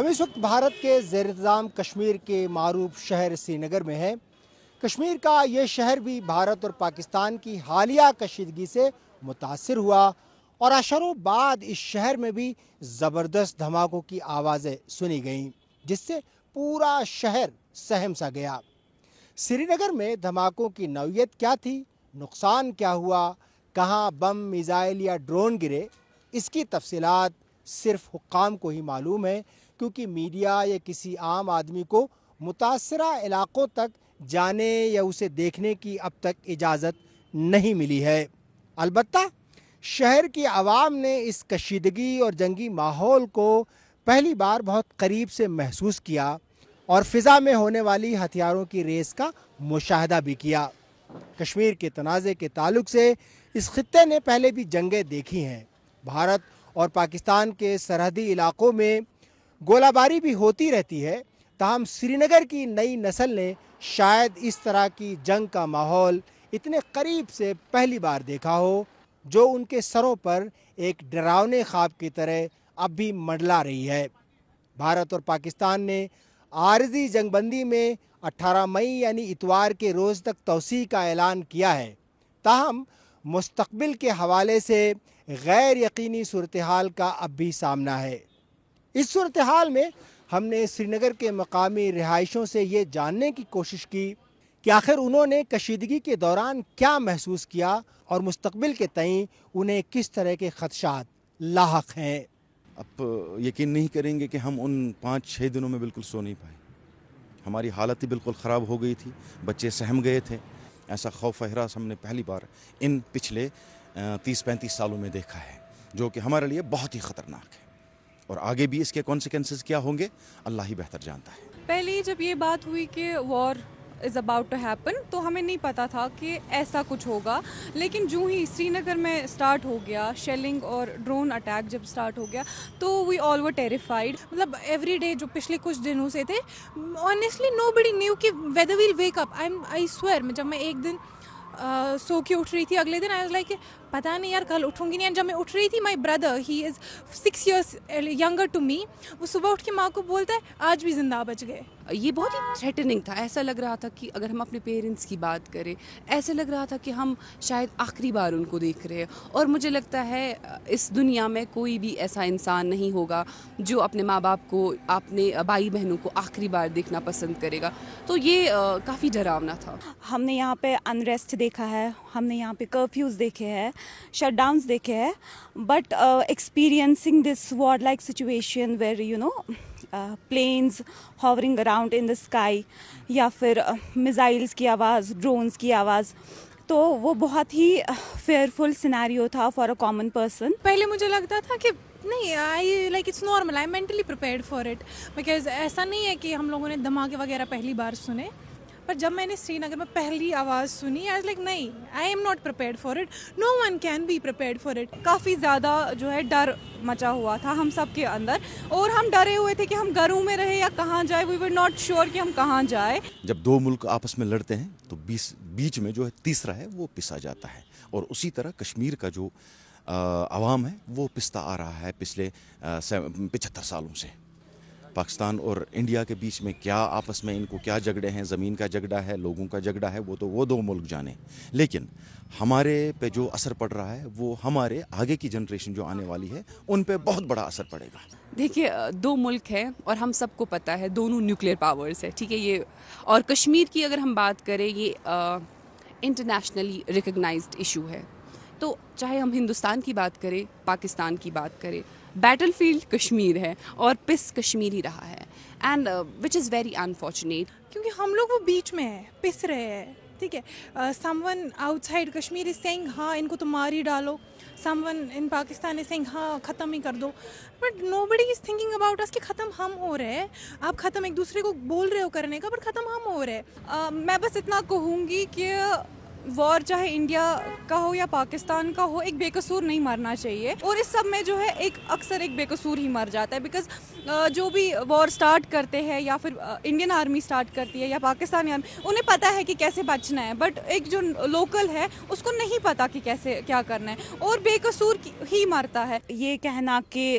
ہم اس وقت بھارت کے زیر انتظام کشمیر کے معروف شہر سری نگر میں ہیں۔ کشمیر کا یہ شہر بھی بھارت اور پاکستان کی حالیہ کشیدگی سے متاثر ہوا اور اشروں بعد اس شہر میں بھی زبردست دھماکوں کی آوازیں سنی گئیں، جس سے پورا شہر سہم سا گیا۔ سری نگر میں دھماکوں کی نوعیت کیا تھی، نقصان کیا ہوا، کہاں بم، میزائل یا ڈرون گرے، اس کی تفصیلات صرف حکام کو ہی معلوم ہے، کیونکہ میڈیا یا کسی عام آدمی کو متاثرہ علاقوں تک جانے یا اسے دیکھنے کی اب تک اجازت نہیں ملی ہے۔ البتہ شہر کی عوام نے اس کشیدگی اور جنگی ماحول کو پہلی بار بہت قریب سے محسوس کیا اور فضا میں ہونے والی ہتھیاروں کی ریس کا مشاہدہ بھی کیا۔ کشمیر کے تنازع کے تعلق سے اس خطے نے پہلے بھی جنگیں دیکھی ہیں۔ بھارت اور پاکستان کے سرحدی علاقوں میں گولہ باری بھی ہوتی رہتی ہے، تاہم سری نگر کی نئی نسل نے شاید اس طرح کی جنگ کا ماحول اتنے قریب سے پہلی بار دیکھا ہو، جو ان کے سروں پر ایک ڈراؤنے خواب کی طرح اب بھی منڈلا رہی ہے۔ بھارت اور پاکستان نے عارضی جنگ بندی میں 18 مئی یعنی اتوار کے روز تک توسیع کا اعلان کیا ہے، تاہم مستقبل کے حوالے سے غیر یقینی صورتحال کا اب بھی سامنا ہے۔ اس صورتحال میں ہم نے سری نگر کے مقامی رہائشوں سے یہ جاننے کی کوشش کی کہ آخر انہوں نے کشیدگی کے دوران کیا محسوس کیا اور مستقبل کے تئیں انہیں کس طرح کے خدشات لاحق ہیں۔ اب یقین نہیں کریں گے کہ ہم ان 5-6 دنوں میں بالکل سو نہیں پائے۔ ہماری حالت ہی بالکل خراب ہو گئی تھی، بچے سہم گئے تھے۔ ایسا خوف و ہراس ہم نے پہلی بار ان پچھلے 30-35 سالوں میں دیکھا ہے، جو کہ ہمارے لیے بہت ہی خطرناک ہے، اور آگے بھی اس کے کانسیکوینسز کیا ہوں گے اللہ ہی بہتر جانتا ہے۔ پہلے جب یہ بات ہوئی کہ وار از اباؤٹ ٹو ہیپن تو ہمیں نہیں پتا تھا کہ ایسا کچھ ہوگا، لیکن جو ہی سری نگر میں سٹارٹ ہو گیا شیلنگ اور ڈرون اٹیک جب سٹارٹ ہو گیا تو وی آل ور ٹیریفائڈ۔ مطلب ایوری ڈے جو پچھلے کچھ دنوں سے تھے، آنیسٹلی نو بڈی نیو کہ whether we'll wake up. I swear جب میں ایک دن سو کے اٹھ رہی تھی، اگلے دن آئی واز لائک پتہ نہیں یار کل اٹھوں گی نہیں۔ جب میں اٹھ رہی تھی، my brother he is 6 years younger to me, وہ صبح اٹھ کے ماں کو بولتا ہے آج بھی زندہ بچ گئے۔ یہ بہت ہی تھریٹننگ تھا، ایسا لگ رہا تھا کہ اگر ہم اپنے پیرنٹس کی بات کریں، ایسے لگ رہا تھا کہ ہم شاید آخری بار ان کو دیکھ رہے ہیں، اور مجھے لگتا ہے اس دنیا میں کوئی بھی ایسا انسان نہیں ہوگا جو اپنے ماں باپ کو، اپنے بھائی بہنوں کو آخری بار دیکھنا پسند کرے گا۔ تو یہ کافی ڈراونا تھا۔ ہم نے یہاں پہ انریسٹ دیکھا ہے، ہم نے یہاں پہ کرفیوز دیکھے ہیں، شٹ ڈاؤنس دیکھے ہیں، but experiencing this war like situation where you know planes hovering around in the sky, یا پھر میزائلس کی آواز، ڈرونز کی آواز، تو وہ بہت ہی فیئرفل سینیریو تھا فار اے کامن پرسن۔ پہلے مجھے لگتا تھا کہ نہیں، I like it's normal, I mentally prepared for it, because ایسا نہیں ہے کہ ہم لوگوں نے دھماکے وغیرہ پہلی بار سنے، پر جب میں نے سری نگر میں پہلی آواز سنی، آئی واز لائک نہیں، I am not prepared for it, no one can be prepared for it. کافی زیادہ جو ہے ڈر مچا ہوا تھا ہم سب کے اندر، اور ہم ڈرے ہوئے تھے کہ ہم گھروں میں رہے یا کہاں جائے، وی ور ناٹ شیور کہ ہم کہاں جائے۔ جب دو ملک آپس میں لڑتے ہیں تو بیچ میں جو ہے تیسرا ہے وہ پسا جاتا ہے، اور اسی طرح کشمیر کا جو عوام ہے وہ پستا آ رہا ہے پچھلے 75 سالوں سے۔ پاکستان اور انڈیا کے بیچ میں کیا آپس میں ان کو کیا جھگڑے ہیں، زمین کا جھگڑا ہے، لوگوں کا جھگڑا ہے، وہ تو وہ دو ملک جانے، لیکن ہمارے پہ جو اثر پڑ رہا ہے وہ ہمارے آگے کی جنریشن جو آنے والی ہے ان پہ بہت بڑا اثر پڑے گا۔ دیکھیے، دو ملک ہیں اور ہم سب کو پتہ ہے دونوں نیوکلیئر پاورز ہے، ٹھیک ہے یہ، اور کشمیر کی اگر ہم بات کریں، یہ انٹرنیشنلی ریکگنائزڈ ایشو ہے، تو چاہے ہم ہندوستان کی بات کریں، پاکستان کی بات کریں، بیٹل فیلڈ کشمیر ہے اور پس کشمیر ہی رہا ہے، and which is very unfortunate, کیونکہ ہم لوگ وہ بیچ میں ہیں، پس رہے ہیں، ٹھیک ہے۔ Someone outside Kashmir is saying ہاں ان کو تو مار ہی ڈالو، سم ون ان پاکستان از سینگ ہاں ختم ہی کر دو، but nobody is thinking about اس کہ ختم ہم ہو رہے ہیں۔ آپ ختم ایک دوسرے کو بول رہے ہو کرنے کا، بٹ ختم ہم ہو رہے ہیں۔ میں بس اتنا کہوں گی کہ وار چاہے انڈیا کا ہو یا پاکستان کا ہو، ایک بے قصور نہیں مرنا چاہیے، اور اس سب میں جو ہے اکثر ایک بے قصور ہی مر جاتا ہے، بیکاز جو بھی وار سٹارٹ کرتے ہیں یا پھر انڈین آرمی سٹارٹ کرتی ہے یا پاکستانی آرمی، انہیں پتہ ہے کہ کیسے بچنا ہے، بٹ ایک جو لوکل ہے اس کو نہیں پتہ کہ کیسے کیا کرنا ہے، اور بے قصور ہی مرتا ہے۔ یہ کہنا کہ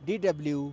DW,